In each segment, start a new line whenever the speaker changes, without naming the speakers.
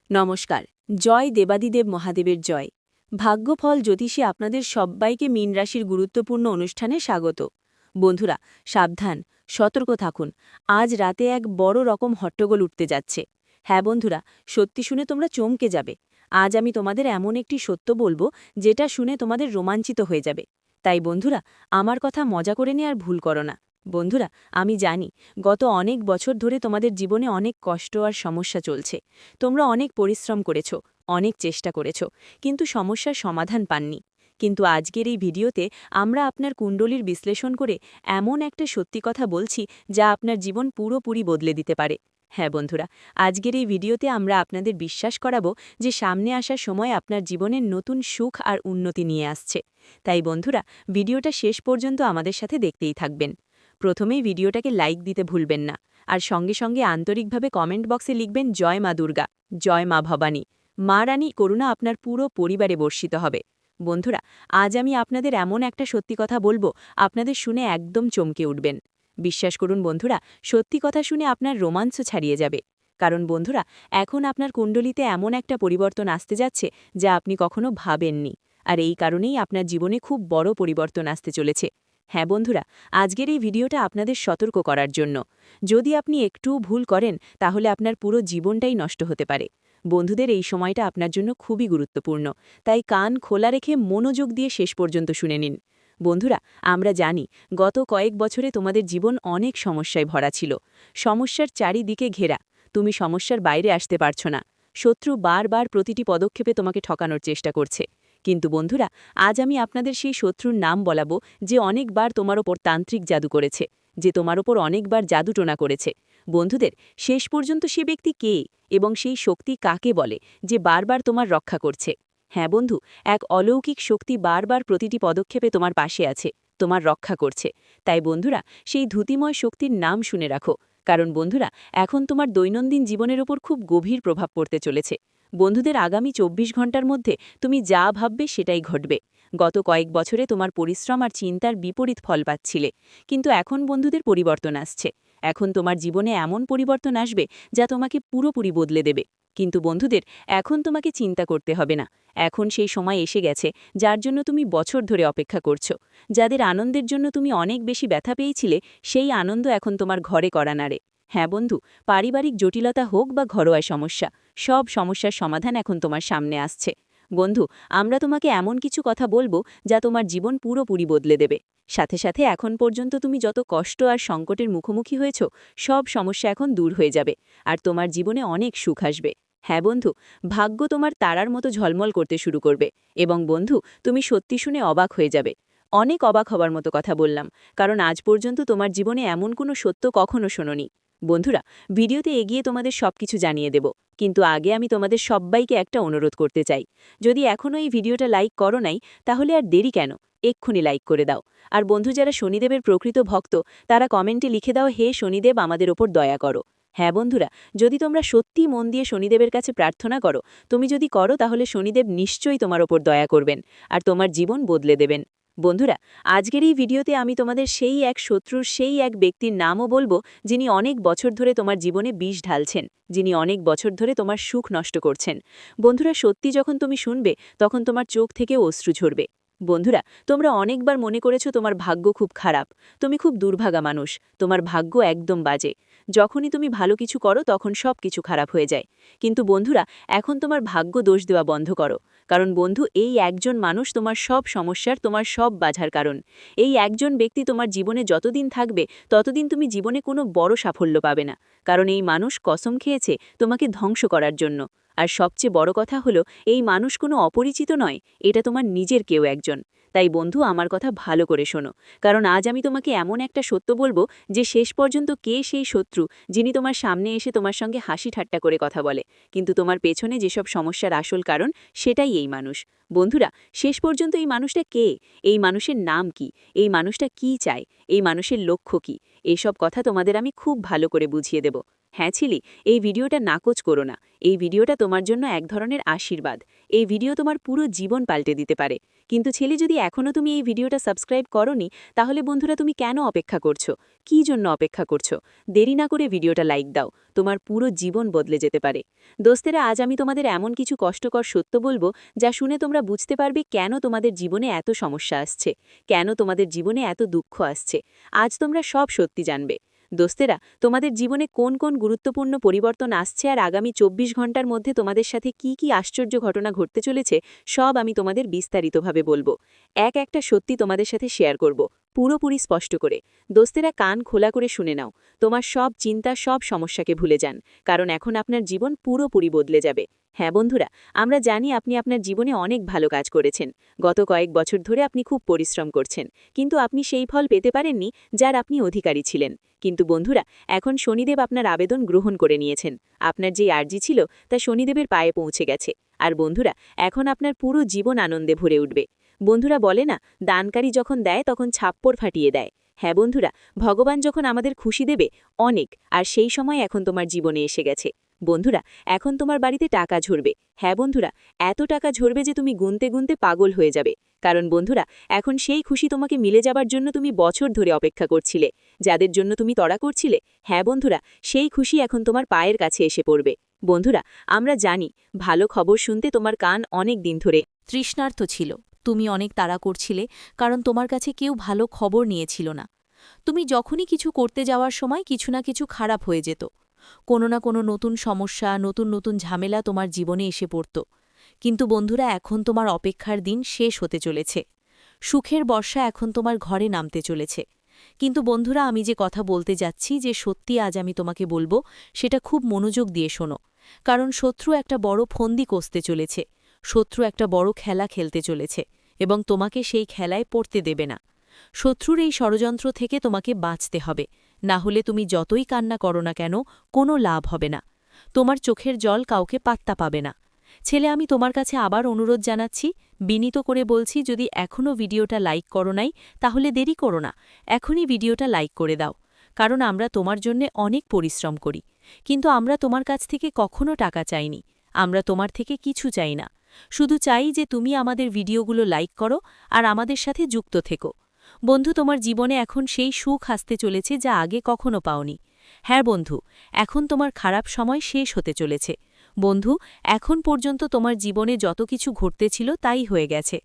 নমস্কার। জয় দেবাদিদেব মহাদেবের জয়। ভাগ্যফল জ্যোতিষে আপনাদের সব্বাইকে মীন রাশির গুরুত্বপূর্ণ অনুষ্ঠানে স্বাগত। বন্ধুরা, সাবধান, সতর্ক থাকুন। আজ রাতে এক বড় রকম হট্টগোল উঠতে যাচ্ছে। হ্যাঁ বন্ধুরা, সত্যি শুনে তোমরা চমকে যাবে। আজ আমি তোমাদের এমন একটি সত্য বলবো যেটা শুনে তোমাদের রোমাঞ্চিত হয়ে যাবে। তাই বন্ধুরা, আমার কথা মজা করে নিয়ে আর ভুল করো না। বন্ধুরা, আমি জানি গত অনেক বছর ধরে তোমাদের জীবনে অনেক কষ্ট আর সমস্যা চলছে। তোমরা অনেক পরিশ্রম করেছ, অনেক চেষ্টা করেছ, কিন্তু সমস্যার সমাধান পাননি। কিন্তু আজকের এই ভিডিওতে আমরা আপনার কুণ্ডলীর বিশ্লেষণ করে এমন একটা সত্যি কথা বলছি যা আপনার জীবন পুরোপুরি বদলে দিতে পারে। হ্যাঁ বন্ধুরা, আজকের এই ভিডিওতে আমরা আপনাদের বিশ্বাস করাবো যে সামনে আসার সময় আপনার জীবনের নতুন সুখ আর উন্নতি নিয়ে আসছে। তাই বন্ধুরা, ভিডিওটা শেষ পর্যন্ত আমাদের সাথে দেখতেই থাকবেন। প্রথমেই ভিডিওটাকে লাইক দিতে ভুলবেন না, আর সঙ্গে সঙ্গে আন্তরিকভাবে কমেন্ট বক্সে লিখবেন জয় মা দুর্গা, জয় মা ভবানী। মা রানী করুণা আপনার পুরো পরিবারে বর্ষিত হবে। বন্ধুরা, আজ আমি আপনাদের এমন একটা সত্যি কথা বলবো, আপনাদের শুনে একদম চমকে উঠবেন। বিশ্বাস করুন বন্ধুরা, সত্যি কথা শুনে আপনার রোমাঞ্চ ছাড়িয়ে যাবে। কারণ বন্ধুরা, এখন আপনার কুণ্ডলিতে এমন একটা পরিবর্তন আসতে যাচ্ছে যা আপনি কখনো ভাবেননি। আর এই কারণেই আপনার জীবনে খুব বড় পরিবর্তন আসতে চলেছে। হ্যাঁ বন্ধুরা, আজকের এই ভিডিওটা আপনাদের সতর্ক করার জন্য। যদি আপনি একটু ভুল করেন তাহলে আপনার পুরো জীবনটাই নষ্ট হতে পারে। বন্ধুদের, এই সময়টা আপনার জন্য খুবই গুরুত্বপূর্ণ, তাই কান খোলা রেখে মনোযোগ দিয়ে শেষ পর্যন্ত শুনে নিন। বন্ধুরা, আমরা জানি গত কয়েক বছরে তোমাদের জীবন অনেক সমস্যায় ভরা ছিল। সমস্যার চারিদিকে ঘেরা, তুমি সমস্যার বাইরে আসতে পারছ না। শত্রু বারবার প্রতিটি পদক্ষেপে তোমাকে ঠকানোর চেষ্টা করছে। কিন্তু বন্ধুরা, আজ আমি আপনাদের সেই শত্রুর নাম বলাবো যে অনেকবার তোমার ওপর তান্ত্রিক জাদু করেছে, যে তোমার ওপর অনেকবার জাদুটোনা করেছে। বন্ধুদের, শেষ পর্যন্ত সে ব্যক্তি কে এবং সেই শক্তি কাকে বলে যে বারবার তোমার রক্ষা করছে? হ্যাঁ বন্ধু, এক অলৌকিক শক্তি বারবার প্রতিটি পদক্ষেপে তোমার পাশে আছে, তোমার রক্ষা করছে। তাই বন্ধুরা, সেই ধূতিময় শক্তির নাম শুনে রাখো। কারণ বন্ধুরা, এখন তোমার দৈনন্দিন জীবনের ওপর খুব গভীর প্রভাব পড়তে চলেছে। বন্ধুদের, আগামী ২৪ ঘন্টার মধ্যে তুমি যা ভাববে সেটাই ঘটবে। গত কয়েক বছরে তোমার পরিশ্রম আর চিন্তার বিপরীত ফল পাচ্ছিলে, কিন্তু এখন বন্ধুদের পরিবর্তন আসছে। এখন তোমার জীবনে এমন পরিবর্তন আসবে যা তোমাকে পুরোপুরি বদলে দেবে। কিন্তু বন্ধুদের, এখন তোমাকে চিন্তা করতে হবে না। এখন সেই সময় এসে গেছে যার জন্য তুমি বছর ধরে অপেক্ষা করছো। যাদের আনন্দের জন্য তুমি অনেক বেশি ব্যথা পেয়েছিলে, সেই আনন্দ এখন তোমার ঘরে করা নাড়ে। হ্যাঁ বন্ধু, পারিবারিক জটিলতা হোক বা ঘরোয়া সমস্যা, সব সমস্যার সমাধান এখন তোমার সামনে আসছে। বন্ধু, আমরা তোমাকে এমন কিছু কথা বলবো যা তোমার জীবন পুরোপুরি বদলে দেবে। সাথে সাথে এখন পর্যন্ত তুমি যত কষ্ট আর সংকটের মুখোমুখি হয়েছ, সব সমস্যা এখন দূর হয়ে যাবে, আর তোমার জীবনে অনেক সুখ আসবে। হ্যাঁ বন্ধু, ভাগ্য তোমার তারার মতো ঝলমল করতে শুরু করবে। এবং বন্ধু, তুমি সত্যি শুনে অবাক হয়ে যাবে। অনেক অবাক হবার মতো কথা বললাম, কারণ আজ পর্যন্ত তোমার জীবনে এমন কোনো সত্য কখনো শোনোনি। বন্ধুরা, ভিডিওতে এগিয়ে তোমাদের সবকিছু জানিয়ে দেব, কিন্তু আগে আমি তোমাদের সব্বাইকে একটা অনুরোধ করতে চাই। যদি এখনও এই ভিডিওটা লাইক করো নাই, তাহলে আর দেরি কেন, এক্ষুনি লাইক করে দাও। আর বন্ধু, যারা শনিদেবের প্রকৃত ভক্ত, তারা কমেন্টে লিখে দাও, হে শনিদেব, আমাদের ওপর দয়া করো। হ্যাঁ বন্ধুরা, যদি তোমরা সত্যি মন দিয়ে শনিদেবের কাছে প্রার্থনা করো, তুমি যদি করো, তাহলে শনিদেব নিশ্চয়ই তোমার ওপর দয়া করবেন আর তোমার জীবন বদলে দেবেন। বন্ধুরা, আজকের এই ভিডিওতে আমি তোমাদের সেই এক শত্রুর সেই এক ব্যক্তির নামও বলবো, যিনি অনেক বছর ধরে তোমার জীবনে বিষ ঢালছেন, যিনি অনেক বছর ধরে তোমার সুখ নষ্ট করছেন। বন্ধুরা, সত্যি যখন তুমি শুনবে, তখন তোমার চোখ থেকে অশ্রু ঝরবে। বন্ধুরা, তোমরা অনেকবার মনে করেছো তোমার ভাগ্য খুব খারাপ, তুমি খুব দুর্ভাগা মানুষ, তোমার ভাগ্য একদম বাজে। যখনই তুমি ভালো কিছু করো তখন সব কিছু খারাপ হয়ে যায়। কিন্তু বন্ধুরা, এখন তোমার ভাগ্য দোষ দেওয়া বন্ধ করো। কারণ বন্ধু, এই একজন মানুষ তোমার সব সমস্যার, তোমার সব বাধার কারণ। এই একজন ব্যক্তি তোমার জীবনে যতদিন থাকবে, ততদিন তুমি জীবনে কোনো বড় সাফল্য পাবে না। কারণ এই মানুষ কসম খেয়েছে তোমাকে ধ্বংস করার জন্য। আর সবচেয়ে বড় কথা হলো, এই মানুষ কোনো অপরিচিত নয়, এটা তোমার নিজের কেউ একজন। তাই বন্ধু, আমার কথা ভালো করে শোনো, কারণ আজ আমি তোমাকে এমন একটা সত্য বলবো যে শেষ পর্যন্ত কে সেই শত্রু যিনি তোমার সামনে এসে তোমার সঙ্গে হাসি ঠাট্টা করে কথা বলে, কিন্তু তোমার পেছনে যেসব সমস্যার আসল কারণ সেটাই এই মানুষ। বন্ধুরা, শেষ পর্যন্ত এই মানুষটা কে, এই মানুষের নাম কি, এই মানুষটা কি চায়, এই মানুষের লক্ষ্য কি, এসব কথা তোমাদের আমি খুব ভালো করে বুঝিয়ে দেব। হ্যাঁ ছিলি, এই ভিডিওটা নাকচ করো না। এই ভিডিওটা তোমার জন্য এক ধরনের আশীর্বাদ। এই ভিডিও তোমার পুরো জীবন পাল্টে দিতে পারে। কিন্তু ছেলে, যদি এখনও তুমি এই ভিডিওটা সাবস্ক্রাইব করোনি, তাহলে বন্ধুরা তুমি কেন অপেক্ষা করছো? কী জন্য অপেক্ষা করছো? দেরি না করে ভিডিওটা লাইক দাও। তোমার পুরো জীবন বদলে যেতে পারে। দোস্তেরা, আজ আমি তোমাদের এমন কিছু কষ্টকর সত্য বলবো যা শুনে তোমরা বুঝতে পারবে কেন তোমাদের জীবনে এত সমস্যা আসছে, কেন তোমাদের জীবনে এত দুঃখ আসছে। আজ তোমরা সব সত্যি জানবে। দোস্তেরা, তোমাদের জীবনে কোন কোন গুরুত্বপূর্ণ পরিবর্তন আসছে আর আগামী ২৪ ঘন্টার মধ্যে তোমাদের সাথে কি কি আশ্চর্য ঘটনা ঘটতে চলেছে, সব আমি তোমাদের বিস্তারিতভাবে বলবো। একটা সত্যি তোমাদের সাথে শেয়ার করব, পুরোপুরি স্পষ্ট করে। দোস্তেরা, কান খোলা করে শুনে নাও। তোমার সব চিন্তা, সব সমস্যাকে ভুলে যান, কারণ এখন আপনার জীবন পুরোপুরি বদলে যাবে। হ্যাঁ বন্ধুরা, আমরা জানি আপনি আপনার জীবনে অনেক ভালো কাজ করেছেন। গত কয়েক বছর ধরে আপনি খুব পরিশ্রম করছেন, কিন্তু আপনি সেই ফল পেতে পারেননি যার আপনি অধিকারী ছিলেন। কিন্তু বন্ধুরা, এখন শনিদেব আপনার আবেদন গ্রহণ করে নিয়েছেন। আপনার যে আর্জি ছিল তা শনিদেবের পায়ে পৌঁছে গেছে। আর বন্ধুরা, এখন আপনার পুরো জীবন আনন্দে ভরে উঠবে। বন্ধুরা বলে না, দানকারী যখন দেয় তখন ছাপ্পড় ফাটিয়ে দেয়। হ্যাঁ বন্ধুরা, ভগবান যখন আমাদের খুশি দেবে অনেক, আর সেই সময় এখন তোমার জীবনে এসে গেছে। বন্ধুরা, এখন তোমার বাড়িতে টাকা ঝরবে। হ্যাঁ বন্ধুরা, এত টাকা ঝরবে যে তুমি গুনতে গুনতে পাগল হয়ে যাবে। কারণ বন্ধুরা, এখন সেই খুশি তোমাকে মিলে যাবার জন্য তুমি বছর ধরে অপেক্ষা করছিলে, যাদের জন্য তুমি তড়া করছিলে। হ্যাঁ বন্ধুরা, সেই খুশি এখন তোমার পায়ের কাছে এসে পড়বে। বন্ধুরা, আমরা জানি ভালো খবর শুনতে তোমার কান অনেক দিন ধরে তৃষ্ণার্ত ছিল। তুমি অনেক তাড়া করছিলে, কারণ তোমার কাছে কেউ ভালো খবর নিয়েছিল না। তুমি যখনই কিছু করতে যাওয়ার সময় কিছু না কিছু খারাপ হয়ে যেত। কোনো না কোনো নতুন সমস্যা, নতুন নতুন ঝামেলা তোমার জীবনে এসে পড়ত। কিন্তু বন্ধুরা, এখন তোমার অপেক্ষার দিন শেষ হতে চলেছে। সুখের বর্ষা এখন তোমার ঘরে নামতে চলেছে। কিন্তু বন্ধুরা, আমি যে কথা বলতে যাচ্ছি, যে সত্যি আজ আমি তোমাকে বলবো, সেটা খুব মনোযোগ দিয়ে শোনো। কারণ শত্রু একটা বড় ফন্দি কষতে চলেছে। শত্রু একটা বড় খেলা খেলতে চলেছে, এবং তোমাকে সেই খেলায় পড়তে দেবে না। শত্রুর এই ষড়যন্ত্র থেকে তোমাকে বাঁচতে হবে, না হলে তুমি যতই কান্না করো না কেন, কোনো লাভ হবে না। তোমার চোখের জল কাউকে পাত্তা পাবে না। ছেলে, আমি তোমার কাছে আবার অনুরোধ জানাচ্ছি, বিনীত করে বলছি, যদি এখনও ভিডিওটা লাইক করো নাই, তাহলে দেরি করো না, এখনই ভিডিওটা লাইক করে দাও। কারণ আমরা তোমার জন্যে অনেক পরিশ্রম করি, কিন্তু আমরা তোমার কাছ থেকে কখনো টাকা চাইনি। আমরা তোমার থেকে কিছু চাই না, শুধু চাই যে তুমি আমাদের ভিডিওগুলো লাইক করো আর আমাদের সাথে যুক্ত থেকো। বন্ধু, তোমার জীবনে এখন সেই সুখ আসতে চলেছে যা আগে কখনো পাওনি। হ্যাঁ বন্ধু, এখন তোমার খারাপ সময় শেষ হতে চলেছে। বন্ধু, এখন পর্যন্ত তোমার জীবনে যত কিছু ঘটতেছিল তাই হয়ে গেছে।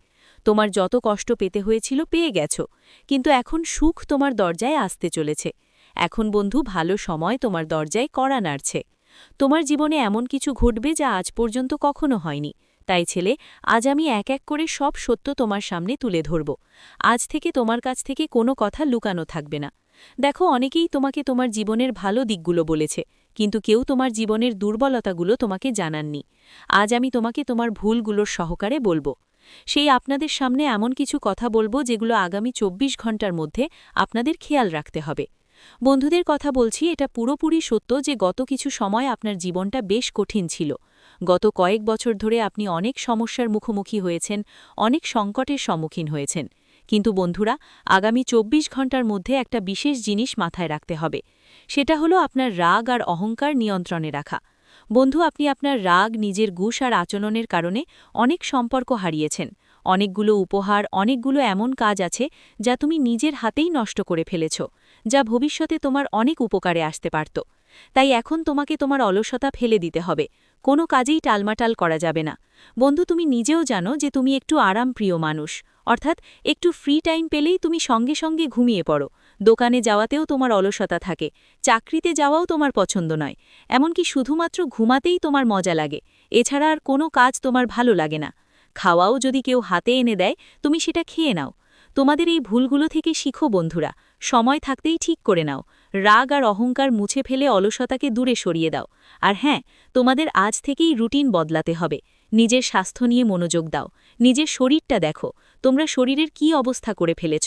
তোমার যত কষ্ট পেতে হয়েছিল পেয়ে গেছ, কিন্তু এখন সুখ তোমার দরজায় আসতে চলেছে। এখন বন্ধু, ভালো সময় তোমার দরজায় কড়া নাড়ছে। তোমার জীবনে এমন কিছু ঘটবে যা আজ পর্যন্ত কখনো হয়নি। তাই ছেলে, আজ আমি এক এক করে সব সত্য তোমার সামনে তুলে ধরব। আজ থেকে তোমার কাছ থেকে কোনো কথা লুকানো থাকবে না। দেখো, অনেকেই তোমাকে তোমার জীবনের ভালো দিকগুলো বলেছে, কিন্তু কেউ তোমার জীবনের দুর্বলতাগুলো তোমাকে জানাননি। আজ আমি তোমাকে তোমার ভুলগুলোর সহকারে বলবো। সেই আপনাদের সামনে এমন কিছু কথা বলবো যেগুলো আগামী ২৪ ঘন্টার মধ্যে আপনাদের খেয়াল রাখতে হবে। বন্ধুদের কথা বলছি, এটা পুরোপুরি সত্য যে গত কিছু সময় আপনার জীবনটা বেশ কঠিন ছিল। গত কয়েক বছর ধরে আপনি অনেক সমস্যার মুখোমুখি হয়েছেন, অনেক সংকটের সম্মুখীন হয়েছেন। কিন্তু বন্ধুরা, আগামী ২৪ ঘন্টার মধ্যে একটা বিশেষ জিনিস মাথায় রাখতে হবে। সেটা হলো আপনার রাগ আর অহংকার নিয়ন্ত্রণে রাখা। বন্ধু, আপনি আপনার রাগ, নিজের গুষ আর আচরণের কারণে অনেক সম্পর্ক হারিয়েছেন। অনেকগুলো উপহার, অনেকগুলো এমন কাজ আছে যা তুমি নিজের হাতেই নষ্ট করে ফেলেছ, যা ভবিষ্যতে তোমার অনেক উপকারে আসতে পারত। তাই এখন তোমাকে তোমার অলসতা ফেলে দিতে হবে। কোনো কাজেই টালমাটাল করা যাবে না। বন্ধু, তুমি নিজেও জানো যে তুমি একটু আরামপ্রিয় মানুষ, অর্থাৎ একটু ফ্রি টাইম পেলেই তুমি সঙ্গে সঙ্গে ঘুমিয়ে পড়ো। দোকানে যাওয়াতেও তোমার অলসতা থাকে, চাকরিতে যাওয়াও তোমার পছন্দ নয়, এমনকি শুধুমাত্র ঘুমাতেই তোমার মজা লাগে। এছাড়া আর কোনো কাজ তোমার ভালো লাগে না। খাওয়াও যদি কেউ হাতে এনে দেয়, তুমি সেটা খেয়ে নাও। তোমাদের এই ভুলগুলো থেকে শিখো বন্ধুরা, সময় থাকতেই ঠিক করে নাও। রাগ আর অহংকার মুছে ফেলে অলসতাকে দূরে সরিয়ে দাও। আর হ্যাঁ, তোমাদের আজ থেকেই রুটিন বদলাতে হবে। নিজের স্বাস্থ্য নিয়ে মনোযোগ দাও। নিজের শরীরটা দেখো, তোমরা শরীরের কি অবস্থা করে ফেলেছ।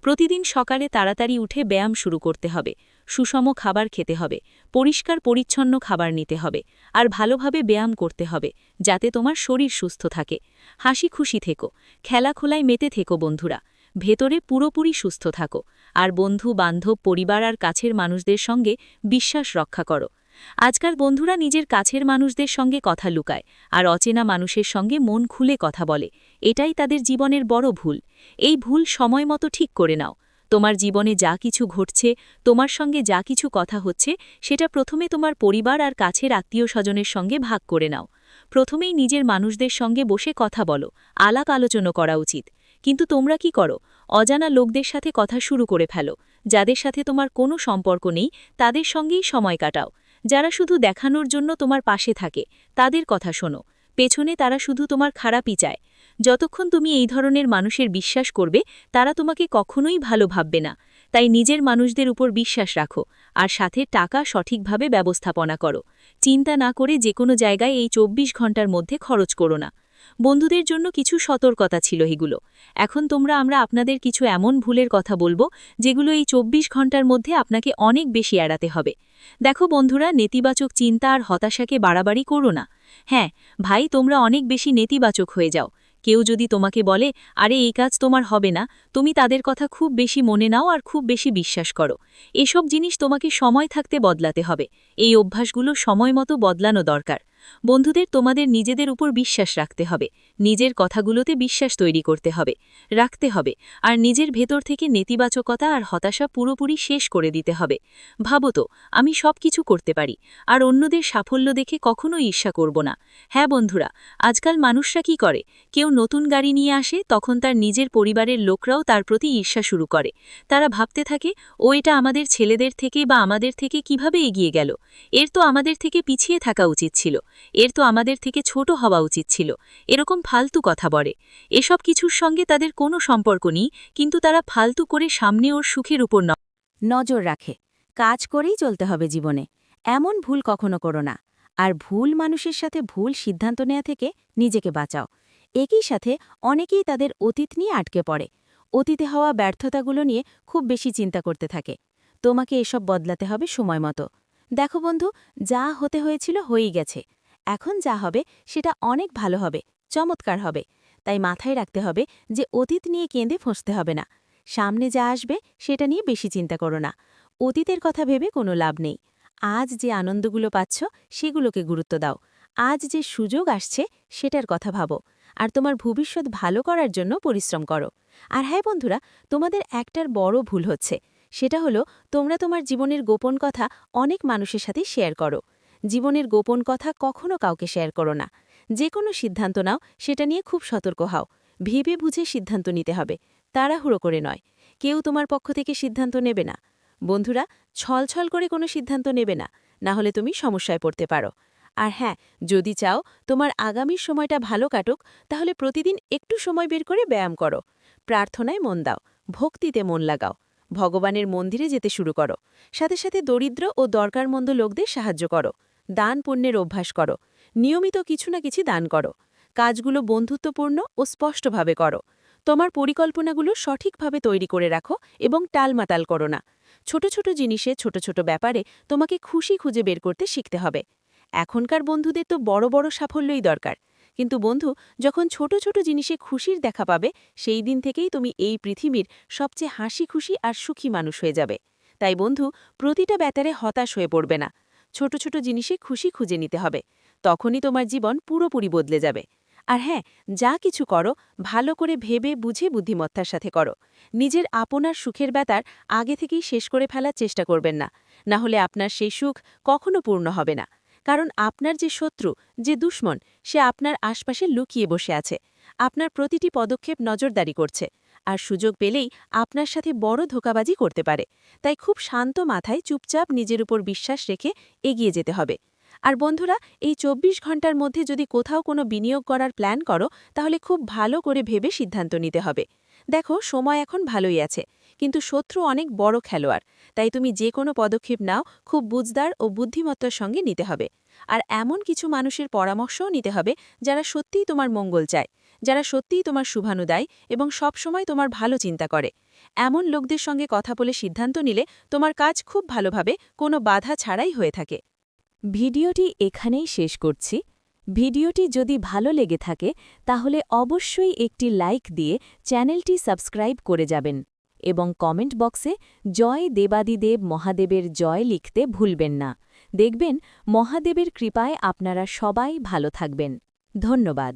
প্রতিদিন সকালে তাড়াতাড়ি উঠে ব্যায়াম শুরু করতে হবে, সুষম খাবার খেতে হবে, পরিষ্কার পরিচ্ছন্ন খাবার নিতে হবে, আর ভালোভাবে ব্যায়াম করতে হবে, যাতে তোমার শরীর সুস্থ থাকে। হাসি খুশি থেকো, খেলাখোলায় মেতে থেকো বন্ধুরা। ভেতরে পুরোপুরি সুস্থ থাকো। আর বন্ধু বান্ধব, পরিবার আর কাছের মানুষদের সঙ্গে বিশ্বাস রক্ষা করো। আজকাল বন্ধুরা নিজের কাছের মানুষদের সঙ্গে কথা লুকায় আর অচেনা মানুষের সঙ্গে মন খুলে কথা বলে। এটাই তাদের জীবনের বড় ভুল। এই ভুল সময় মতো ঠিক করে নাও। তোমার জীবনে যা কিছু ঘটছে, তোমার সঙ্গে যা কিছু কথা হচ্ছে, সেটা প্রথমে তোমার পরিবার আর কাছের আত্মীয় স্বজনের সঙ্গে ভাগ করে নাও। প্রথমেই নিজের মানুষদের সঙ্গে বসে কথা বলো, আলাপ আলোচনা করা উচিত। কিন্তু তোমরা কি করো? অজানা লোকদের সাথে কথা শুরু করে ফেলো। যাদের সাথে তোমার কোনো সম্পর্ক নেই, তাদের সঙ্গেই সময় কাটাও। যারা শুধু দেখানোর জন্য তোমার পাশে থাকে, তাদের কথা শোনো। পেছনে তারা শুধু তোমার খারাপই চায়। যতক্ষণ তুমি এই ধরনের মানুষের বিশ্বাস করবে, তারা তোমাকে কখনোই ভালো ভাববে না। তাই নিজের মানুষদের উপর বিশ্বাস রাখো, আর সাথে টাকা সঠিকভাবে ব্যবস্থাপনা করো। চিন্তা না করে যে কোনো জায়গায় এই ২৪ ঘন্টার মধ্যে খরচ করো না। বন্ধুদের জন্য কিছু সতর্কতা ছিল এগুলো। এখন আমরা আপনাদের কিছু এমন ভুলের কথা বলবো, যেগুলো এই ২৪ ঘন্টার মধ্যে আপনাকে অনেক বেশি এড়াতে হবে। দেখো বন্ধুরা, নেতিবাচক চিন্তা আর হতাশাকে বাড়াবাড়ি করো না। হ্যাঁ ভাই, তোমরা অনেক বেশি নেতিবাচক হয়ে যাও। কেউ যদি তোমাকে বলে, আরে এই কাজ তোমার হবে না, তুমি তাদের কথা খুব বেশি মনে নাও আর খুব বেশি বিশ্বাস করো। এসব জিনিস তোমাকে সময় থাকতে বদলাতে হবে। এই অভ্যাসগুলো সময় মতো বদলানো দরকার। বন্ধুদের, তোমাদের নিজেদের উপর বিশ্বাস রাখতে হবে। নিজের কথাগুলোতে বিশ্বাস তৈরি করতে হবে, রাখতে হবে। আর নিজের ভেতর থেকে নেতিবাচকতা আর হতাশা পুরোপুরি শেষ করে দিতে হবে। ভাবো তো, আমি সব কিছু করতে পারি, আর অন্যদের সাফল্য দেখে কখনো ঈর্ষা করব না। হ্যাঁ বন্ধুরা, আজকাল মানুষরা কি করে? কেউ নতুন গাড়ি নিয়ে আসে, তখন তার নিজের পরিবারের লোকরাও তার প্রতি ঈর্ষা শুরু করে। তারা ভাবতে থাকে, ও এটা আমাদের ছেলেদের থেকে বা আমাদের থেকে কিভাবে এগিয়ে গেল? এর তো আমাদের থেকে পিছিয়ে থাকা উচিত ছিল। এর তো আমাদের থেকে ছোট হওয়া উচিত ছিল। এরকম ফালতু কথা বলে। এসব কিছুর সঙ্গে তাদের কোনো সম্পর্ক নেই, কিন্তু তারা ফালতু করে সামনে ওর সুখের উপর নজর রাখে। কাজ করেই চলতে হবে জীবনে। এমন ভুল কখনো করো না। আর ভুল মানুষের সাথে ভুল সিদ্ধান্ত নেওয়া থেকে নিজেকে বাঁচাও। একই সাথে অনেকেই তাদের অতীত নিয়ে আটকে পড়ে। অতীতে হওয়া ব্যর্থতাগুলো নিয়ে খুব বেশি চিন্তা করতে থাকে। তোমাকে এসব বদলাতে হবে সময় মতো। দেখো বন্ধু, যা হতে হয়েছিল হয়েই গেছে। এখন যা হবে সেটা অনেক ভালো হবে, চমৎকার হবে। তাই মাথায় রাখতে হবে যে অতীত নিয়ে কেঁদে ফসতে হবে না। সামনে যা আসবে সেটা নিয়ে বেশি চিন্তা করো না। অতীতের কথা ভেবে কোনো লাভ নেই। আজ যে আনন্দগুলো পাচ্ছ সেগুলোকে গুরুত্ব দাও। আজ যে সুযোগ আসছে সেটার কথা ভাবো। আর তোমার ভবিষ্যৎ ভালো করার জন্য পরিশ্রম করো। আর হ্যাঁ বন্ধুরা, তোমাদের একটার বড় ভুল হচ্ছে। সেটা হলো, তোমরা তোমার জীবনের গোপন কথা অনেক মানুষের সাথে শেয়ার করো। জীবনের গোপন কথা কখনো কাউকে শেয়ার করো না। যে কোনো সিদ্ধান্ত নাও, সেটা নিয়ে খুব সতর্ক হও। ভেবে বুঝে সিদ্ধান্ত নিতে হবে, তাড়াহুড়ো করে নয়। কেউ তোমার পক্ষ থেকে সিদ্ধান্ত নেবে না। বন্ধুরা, ছলছল করে কোনো সিদ্ধান্ত নেবে না, না হলে তুমি সমস্যায় পড়তে পারো। আর হ্যাঁ, যদি চাও তোমার আগামীর সময়টা ভালো কাটুক, তাহলে প্রতিদিন একটু সময় বের করে ব্যায়াম করো। প্রার্থনায় মন দাও, ভক্তিতে মন লাগাও। ভগবানের মন্দিরে যেতে শুরু করো। সাথে সাথে দরিদ্র ও দরকারমন্দ লোকদের সাহায্য করো। দান পুণ্যের অভ্যাস করো। নিয়মিত কিছু না কিছু দান করো। কাজগুলো বন্ধুত্বপূর্ণ ও স্পষ্টভাবে করো। তোমার পরিকল্পনাগুলো সঠিকভাবে তৈরি করে রাখো এবং টালমাটাল করো না। ছোট ছোট জিনিসে, ছোট ছোট ব্যাপারে তোমাকে খুশি খুঁজে বের করতে শিখতে হবে। এখনকার বন্ধুদের তো বড় বড় সাফল্যই দরকার। কিন্তু বন্ধু, যখন ছোট ছোট জিনিসে খুশির দেখা পাবে, সেই দিন থেকেই তুমি এই পৃথিবীর সবচেয়ে হাসি খুশি আর সুখী মানুষ হয়ে যাবে। তাই বন্ধু, প্রতিটা ব্যাপারে হতাশ হয়ে পড়বে না। ছোট ছোট জিনিসে খুশি খুঁজে নিতে হবে। তখনই তোমার জীবন পুরোপুরি বদলে যাবে। আর হ্যাঁ, যা কিছু করো, ভালো করে ভেবে বুঝে বুদ্ধিমত্তার সাথে করো। নিজের আপনার সুখের ব্যাপার আগে থেকেই শেষ করে ফেলার চেষ্টা করবেন না। না হলে আপনার সেই সুখ কখনো পূর্ণ হবে না। কারণ আপনার যে শত্রু, যে দুশ্মন, সে আপনার আশপাশে লুকিয়ে বসে আছে। আপনার প্রতিটি পদক্ষেপ নজরদারি করছে। আর সুযোগ পেলেই আপনার সাথে বড় ধোঁকাবাজি করতে পারে। তাই খুব শান্ত মাথায় চুপচাপ নিজের উপর বিশ্বাস রেখে এগিয়ে যেতে হবে। আর বন্ধুরা, এই ২৪ ঘন্টার মধ্যে যদি কোথাও কোনো বিনিয়োগ করার প্ল্যান করো, তাহলে খুব ভালো করে ভেবে সিদ্ধান্ত নিতে হবে। দেখো, সময় এখন ভালোই আছে, কিন্তু শত্রু অনেক বড় খেলোয়াড়। তাই তুমি যে কোনো পদক্ষেপ নাও, খুব বুঝদার ও বুদ্ধিমত্তার সঙ্গে নিতে হবে। আর এমন কিছু মানুষের পরামর্শও নিতে হবে, যারা সত্যিই তোমার মঙ্গল চায়, যারা সত্যিই তোমার শুভানুদায় এবং সবসময় তোমার ভালো চিন্তা করে। এমন লোকদের সঙ্গে কথা বলে সিদ্ধান্ত নিলে তোমার কাজ খুব ভালোভাবে, কোনো বাধা ছাড়াই হয়ে থাকে। ভিডিওটি এখানেই শেষ করছি। ভিডিওটি যদি ভালো লেগে থাকে, তাহলে অবশ্যই একটি লাইক দিয়ে চ্যানেলটি সাবস্ক্রাইব করে যাবেন এবং কমেন্ট বক্সে জয় দেবাদিদেব মহাদেবের জয় লিখতে ভুলবেন না।
দেখবেন মহাদেবের কৃপায় আপনারা সবাই ভালো থাকবেন। ধন্যবাদ।